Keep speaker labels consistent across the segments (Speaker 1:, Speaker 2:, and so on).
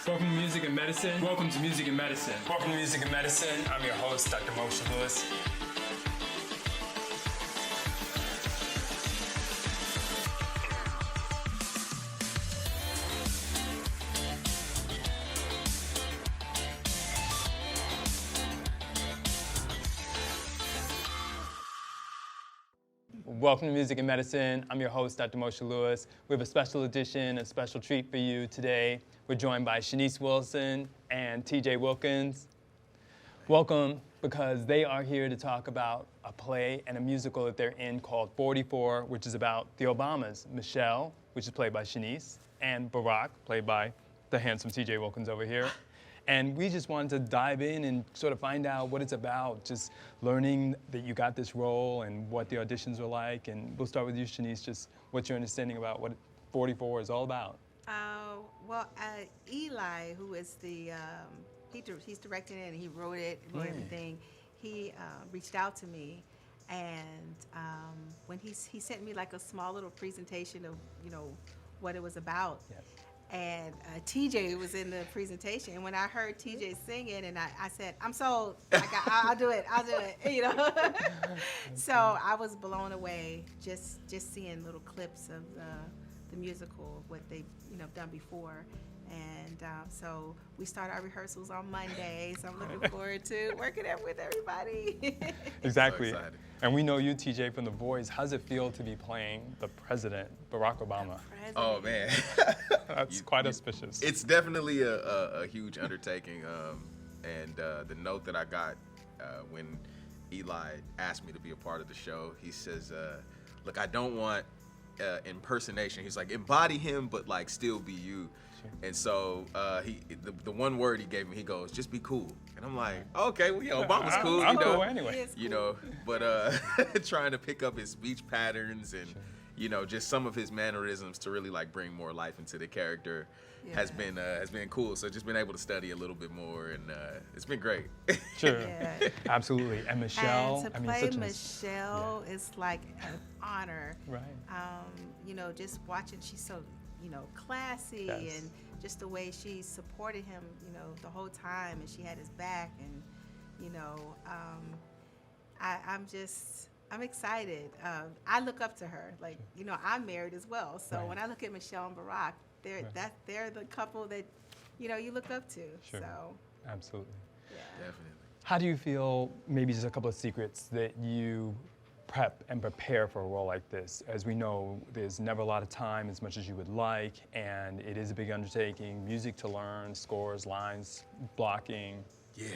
Speaker 1: Welcome to Music and Medicine. Welcome to Music and Medicine. Welcome to Music and Medicine. I'm your host, Dr. Moshe Lewis. Welcome to Music and Medicine. I'm your host, Dr. Moshe Lewis. We have a special edition, a special treat for you today. We're joined by Shanice Wilson and TJ Wilkins. Welcome, because they are here to talk about a play and a musical that they're in called 44, which is about the Obamas. Michelle, which is played by Shanice, and Barack, played by the handsome TJ Wilkins over here. And we just wanted to dive in and sort of find out what it's about, just learning that you got this role and what the auditions were like. And we'll start with you, Shanice, just what's your understanding about what 44 is all about?
Speaker 2: Eli, who is the, he's directing it and he wrote it and everything, he reached out to me. And when he sent me like a small little presentation of, what it was about.
Speaker 1: Yes.
Speaker 2: And TJ was in the presentation, and when I heard TJ singing, and I said, "I'm sold. I'll do it. I'll do it." So I was blown away just seeing little clips of the musical, what they've done before, and so we start our rehearsals on Monday. So I'm looking forward to working with everybody.
Speaker 1: Exactly.
Speaker 3: So excited.
Speaker 1: And we know you, TJ, from The Voice. How does it feel to be playing the president, Barack Obama?
Speaker 3: Oh man,
Speaker 1: That's quite auspicious.
Speaker 3: It's definitely a huge undertaking. And the note that I got when Eli asked me to be a part of the show, he says, "Look, I don't want impersonation." He's like, "Embody him, but like still be you." Sure. And so the one word he gave me, he goes, "Just be cool." And I'm like, okay, well, Obama's cool,
Speaker 1: I'm cool anyway.
Speaker 3: But trying to pick up his speech patterns and just some of his mannerisms to really like bring more life into the character has been cool. So just been able to study a little bit more, and it's been great.
Speaker 1: Sure, absolutely. And Michelle,
Speaker 2: and to play Michelle is like an honor.
Speaker 1: Right.
Speaker 2: Just watching, she's so classy,
Speaker 1: yes.
Speaker 2: and just the way she supported him, the whole time, and she had his back, and I'm excited. I look up to her. Like, I'm married as well. So
Speaker 1: right.
Speaker 2: when I look at Michelle and Barack, they're the couple that, you look up to.
Speaker 1: Sure.
Speaker 2: So.
Speaker 1: Absolutely.
Speaker 2: Yeah.
Speaker 3: Definitely.
Speaker 1: How do you feel, maybe just a couple of secrets that you prep and prepare for a role like this? As we know, there's never a lot of time as much as you would like, and it is a big undertaking. Music to learn, scores, lines, blocking.
Speaker 3: Yeah.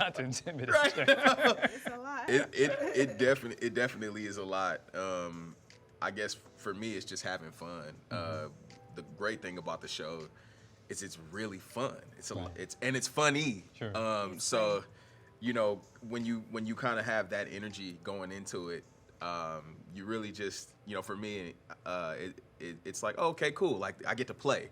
Speaker 1: Not to intimidate.
Speaker 3: Right.
Speaker 2: It's a lot.
Speaker 3: It definitely is a lot. I guess for me, it's just having fun. The great thing about the show is it's really fun. It's funny.
Speaker 1: Sure.
Speaker 3: So, when you kind of have that energy going into it, you really just, for me, it's like, okay, cool. Like I get to play.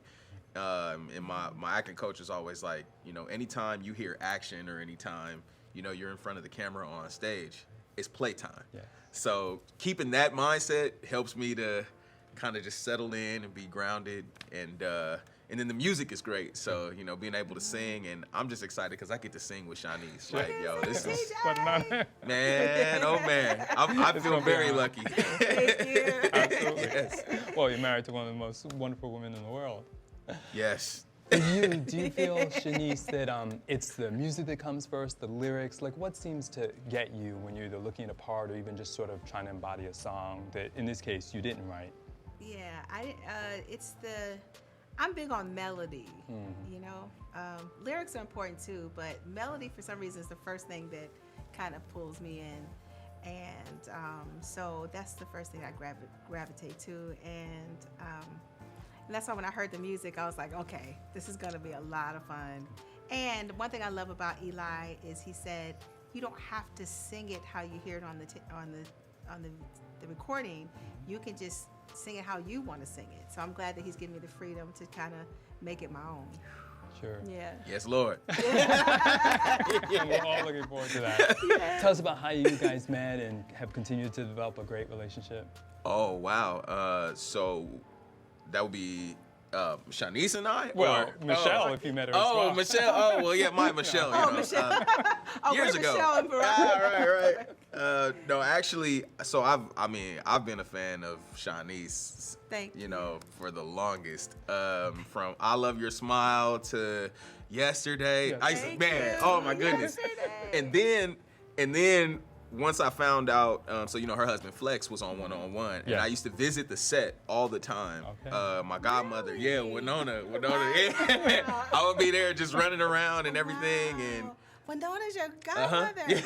Speaker 3: And my acting coach is always like, anytime you hear action or anytime, you're in front of the camera on stage, it's playtime.
Speaker 1: Yeah.
Speaker 3: So keeping that mindset helps me to kind of just settle in and be grounded. And then the music is great. So, being able to sing, and I'm just excited because I get to sing with Shanice. Like, this is, man, oh man, I feel very lucky.
Speaker 2: Thank you.
Speaker 1: Absolutely.
Speaker 3: Yes.
Speaker 1: Well, you're married to one of the most wonderful women in the world.
Speaker 3: Yes.
Speaker 1: Do you feel, Shanice, that it's the music that comes first, the lyrics? Like, what seems to get you when you're either looking at a part or even just sort of trying to embody a song that, in this case, you didn't write?
Speaker 2: Yeah, I'm big on melody, lyrics are important too, but melody for some reason is the first thing that kind of pulls me in. And so that's the first thing I gravitate to. And that's why when I heard the music, I was like, okay, this is going to be a lot of fun. And one thing I love about Eli is he said, you don't have to sing it how you hear it on the recording. You can just sing it how you want to sing it. So I'm glad that he's giving me the freedom to kind of make it my own.
Speaker 1: Sure.
Speaker 2: Yeah.
Speaker 3: Yes, Lord.
Speaker 1: We're all looking forward to that.
Speaker 2: Yeah.
Speaker 1: Tell us about how you guys met and have continued to develop a great relationship.
Speaker 3: Oh, wow. So that would be Shanice and I?
Speaker 1: Well,
Speaker 3: Or-
Speaker 1: Michelle, if you met her as
Speaker 3: Oh,
Speaker 1: well.
Speaker 3: Michelle. Oh, well, yeah, my Michelle. You know,
Speaker 2: Michelle. Oh,
Speaker 3: years
Speaker 2: we're
Speaker 3: ago.
Speaker 2: Michelle and Barack.
Speaker 3: Right. No, actually, so I've been a fan of Shanice.
Speaker 2: Thank
Speaker 3: you know, for the longest. From I Love Your Smile to Yesterday.
Speaker 1: Yes.
Speaker 3: I used to,
Speaker 2: Thank
Speaker 3: man,
Speaker 2: you.
Speaker 3: oh my goodness.
Speaker 2: Yesterday.
Speaker 3: And then once I found out, so you know, her husband Flex was on One-on-One, and
Speaker 1: Yeah.
Speaker 3: I used to visit the set all the time.
Speaker 1: Okay.
Speaker 3: My godmother, yeah, Winona,
Speaker 2: Wow.
Speaker 3: yeah. I would be there just running around and everything, and
Speaker 2: Winona's your godmother.
Speaker 3: Yeah.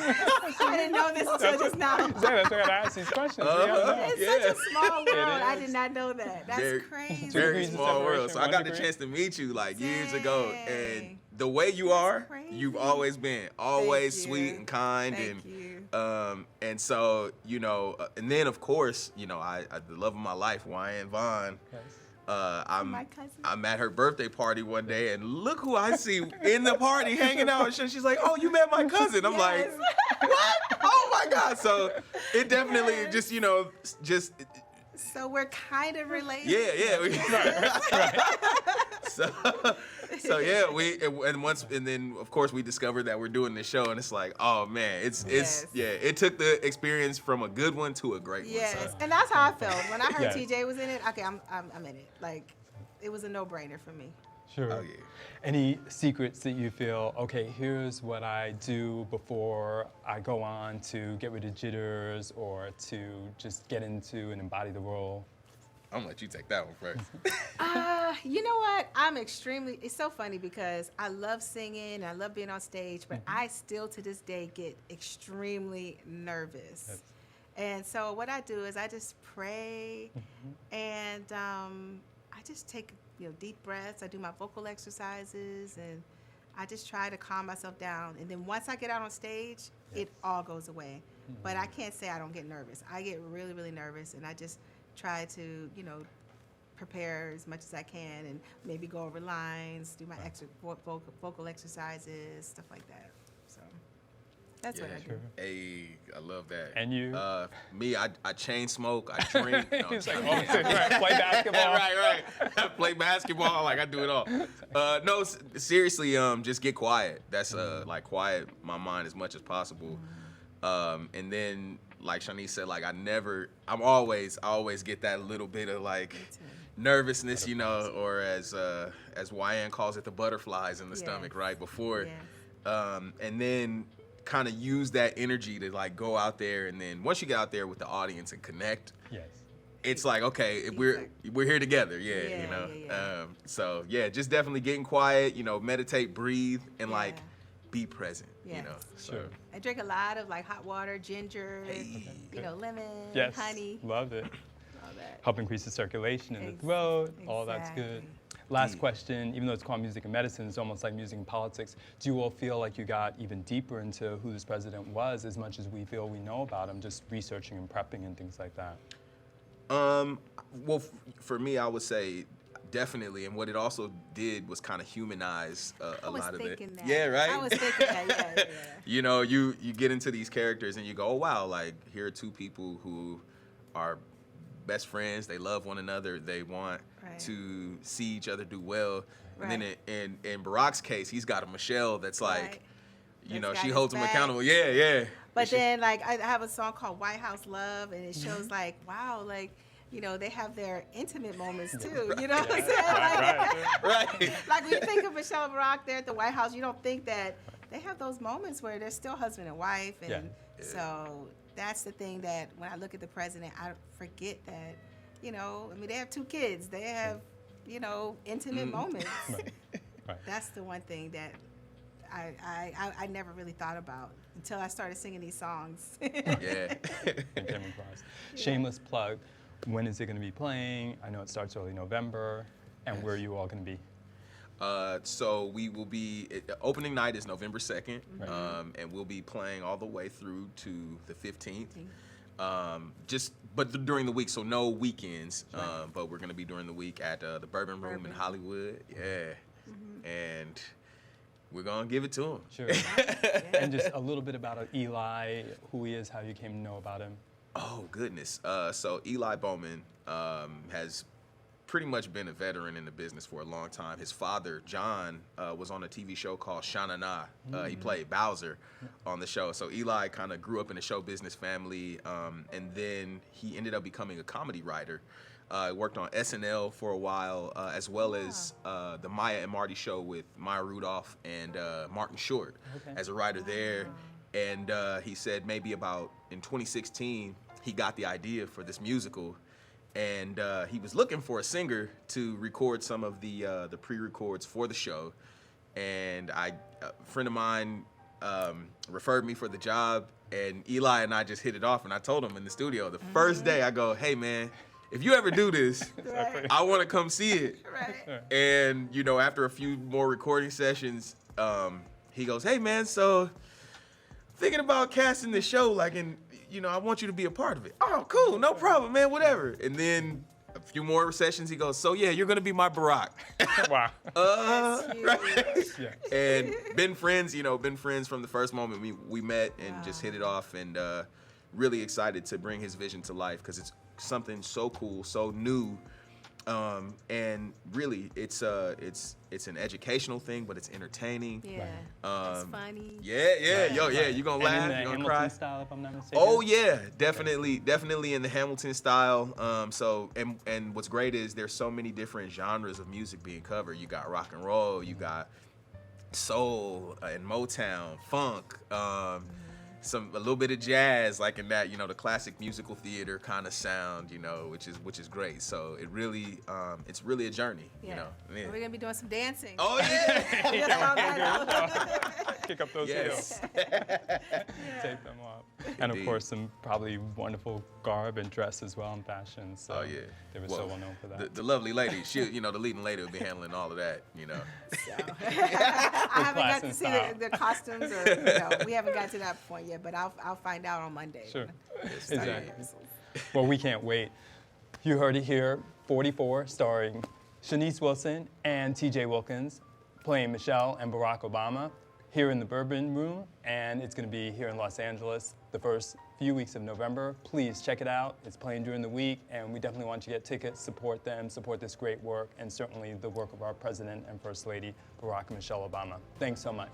Speaker 2: I didn't know this until just now.
Speaker 1: That's why I gotta ask these questions. We gotta know.
Speaker 2: It's
Speaker 3: Yeah.
Speaker 2: such a small world. I
Speaker 1: is.
Speaker 2: did not know that. That's
Speaker 3: Very-
Speaker 2: crazy.
Speaker 3: very
Speaker 1: degrees of
Speaker 3: small world.
Speaker 1: separation,
Speaker 3: So I
Speaker 1: 1
Speaker 3: got the
Speaker 1: degree?
Speaker 3: chance to meet you like years ago, and
Speaker 2: Dang.
Speaker 3: the way you are,
Speaker 2: crazy.
Speaker 3: you've always been always
Speaker 2: Thank
Speaker 3: sweet
Speaker 2: you.
Speaker 3: and kind,
Speaker 2: Thank you.
Speaker 3: and so you know, and then of course, you know, I the love of my life, Wyan Vaughn.
Speaker 1: Yes.
Speaker 2: My cousin.
Speaker 3: I'm at her birthday party one day, and look who I see in the party hanging out. And she's like, "Oh, you met my cousin." I'm like,
Speaker 2: Yes.
Speaker 3: "What? Oh my God!" So it definitely
Speaker 2: Yes.
Speaker 3: just, you know, just
Speaker 2: So we're kind of related.
Speaker 3: yeah. So yeah, and then of course we discovered that we're doing this show, and it's like, oh man, it's
Speaker 2: Yes.
Speaker 3: yeah, it took the experience from a good one to a great one.
Speaker 2: Yes,
Speaker 3: So.
Speaker 2: and that's how I felt when I heard
Speaker 1: Yes.
Speaker 2: TJ was in it. Okay, I'm in it. Like, it was a no-brainer for me.
Speaker 1: Sure.
Speaker 3: Oh, yeah.
Speaker 1: Any secrets that you feel, okay, here's what I do before I go on to get rid of jitters or to just get into and embody the role?
Speaker 3: I'm gonna let you take that one first.
Speaker 2: You know what? It's so funny because I love singing, I love being on stage, but I still to this day get extremely nervous.
Speaker 1: Yes.
Speaker 2: And so what I do is I just pray and I just take deep breaths. I do my vocal exercises and I just try to calm myself down. And then once I get out on stage, it all goes away. But I can't say I don't get nervous. I get really, really nervous, and I just try to, prepare as much as I can and maybe go over lines, do my extra vocal exercises, stuff like that. So that's what I do.
Speaker 1: Sure.
Speaker 3: Hey, I love that.
Speaker 1: And you?
Speaker 3: Me, I chain smoke, I drink. No,
Speaker 1: He's like,
Speaker 3: I'm
Speaker 1: oh, right, play basketball.
Speaker 3: right. I play basketball, like I do it all. No, seriously, just get quiet. That's like quiet my mind as much as possible. And then, like Shanice said, like I always get that little bit of like nervousness, or as YN calls it, the butterflies in the stomach, right before, and then kind of use that energy to like go out there, and then once you get out there with the audience and connect,
Speaker 1: Yes.
Speaker 3: it's like, okay, we're here together, so yeah, just definitely getting quiet, meditate, breathe, and like be present,
Speaker 2: Yes.
Speaker 3: So.
Speaker 1: Sure.
Speaker 2: I drink a lot of like hot water, ginger, lemon,
Speaker 1: Yes.
Speaker 2: honey,
Speaker 1: Love it.
Speaker 2: all that.
Speaker 1: Help increase the circulation in the throat. All that's good.
Speaker 2: Exactly.
Speaker 1: Last question, even though it's called music and medicine, it's almost like music and politics. Do you all feel like you got even deeper into who this president was as much as we feel we know about him, just researching and prepping and things like that?
Speaker 3: Well, for me, I would say definitely, and what it also did was kind of humanize a lot of it.
Speaker 2: That.
Speaker 3: Yeah, right.
Speaker 2: I was thinking that. Yeah.
Speaker 3: You get into these characters and you go, oh wow, like here are two people who are best friends. They love one another. They want to see each other do well. And then in Barack's case, he's got a Michelle that's like, she holds him accountable. Yeah.
Speaker 2: But then, like, I have a song called White House Love, and it shows, like, wow, like, they have their intimate moments, too. You know what I'm saying?
Speaker 3: Right.
Speaker 2: Like, when you think of Michelle and Barack there at the White House, you don't think that they have those moments where they're still husband and wife. And so that's the thing that when I look at the president, I forget that, they have 2 kids. They have, intimate moments.
Speaker 1: Right.
Speaker 2: That's the one thing that I never really thought about until I started singing these songs.
Speaker 3: Yeah.
Speaker 1: And came across. Shameless plug. When is it going to be playing? I know it starts early November. And where are you all going to be?
Speaker 3: So we will be, opening night is November 2nd, and we'll be playing all the way through to the 15th. But during the week, so no weekends, but we're going to be during the week at the Bourbon Room in Hollywood. And we're going to give it to him.
Speaker 1: Sure. And just a little bit about Eli, who he is, how you came to know about him.
Speaker 3: Oh, goodness. So Eli Bauman has pretty much been a veteran in the business for a long time. His father, John, was on a TV show called Shana Na. He played Bowser on the show. So Eli kind of grew up in a show business family, and then he ended up becoming a comedy writer. Worked on SNL for a while, as well as the Maya and Marty show with Maya Rudolph and Martin Short as a writer there. And he said maybe about in 2016, he got the idea for this musical. And he was looking for a singer to record some of the pre-records for the show. And a friend of mine referred me for the job, and Eli and I just hit it off. And I told him in the studio the first day, I go, "Hey man, if you ever do this, I want to come see it."
Speaker 2: Right.
Speaker 3: And you know, after a few more recording sessions, he goes, "Hey man, so thinking about casting this show, like, and you know, I want you to be a part of it." "Oh, cool, no problem, man, whatever." And then a few more sessions, he goes, "So yeah, you're gonna be my Barack."
Speaker 1: Wow.
Speaker 2: That's huge.
Speaker 1: Yeah.
Speaker 3: And been friends from the first moment we met, and just hit it off, and really excited to bring his vision to life, because it's something so cool, so new. And really, it's an educational thing, but it's entertaining.
Speaker 2: Yeah. It's funny.
Speaker 3: Yeah, you gonna laugh,
Speaker 1: And
Speaker 3: you gonna
Speaker 1: Hamilton
Speaker 3: cry.
Speaker 1: style, if I'm not mistaken.
Speaker 3: Oh yeah, definitely in the Hamilton style. So and what's great is there's so many different genres of music being covered. You got rock and roll, you got soul and Motown, funk. A little bit of jazz, like in that, you know, the classic musical theater kind of sound, you know, which is great. So it really, it's really a journey, you know. Yeah.
Speaker 2: We're gonna be doing some dancing.
Speaker 3: Oh yeah.
Speaker 1: Kick up those heels. Take them off. And of
Speaker 3: Indeed.
Speaker 1: course, some probably wonderful garb and dress as well, and fashion. So
Speaker 3: Oh yeah.
Speaker 1: they were so well known for that.
Speaker 3: The lovely lady, the leading lady will be handling all of that, you know.
Speaker 2: I haven't
Speaker 1: class
Speaker 2: got to
Speaker 1: and
Speaker 2: see
Speaker 1: style.
Speaker 2: the costumes, or you know, we haven't got to that point yet. But I'll find out on Monday.
Speaker 1: Sure.
Speaker 2: Start
Speaker 1: Exactly.
Speaker 2: rehearsals.
Speaker 1: Well, we can't wait. You heard it here, 44, starring Shanice Wilson and TJ Wilkins, playing Michelle and Barack Obama, here in the Bourbon Room, and it's going to be here in Los Angeles the first few weeks of November. Please check it out. It's playing during the week, and we definitely want you to get tickets, support them, support this great work, and certainly the work of our President and First Lady, Barack and Michelle Obama. Thanks so much.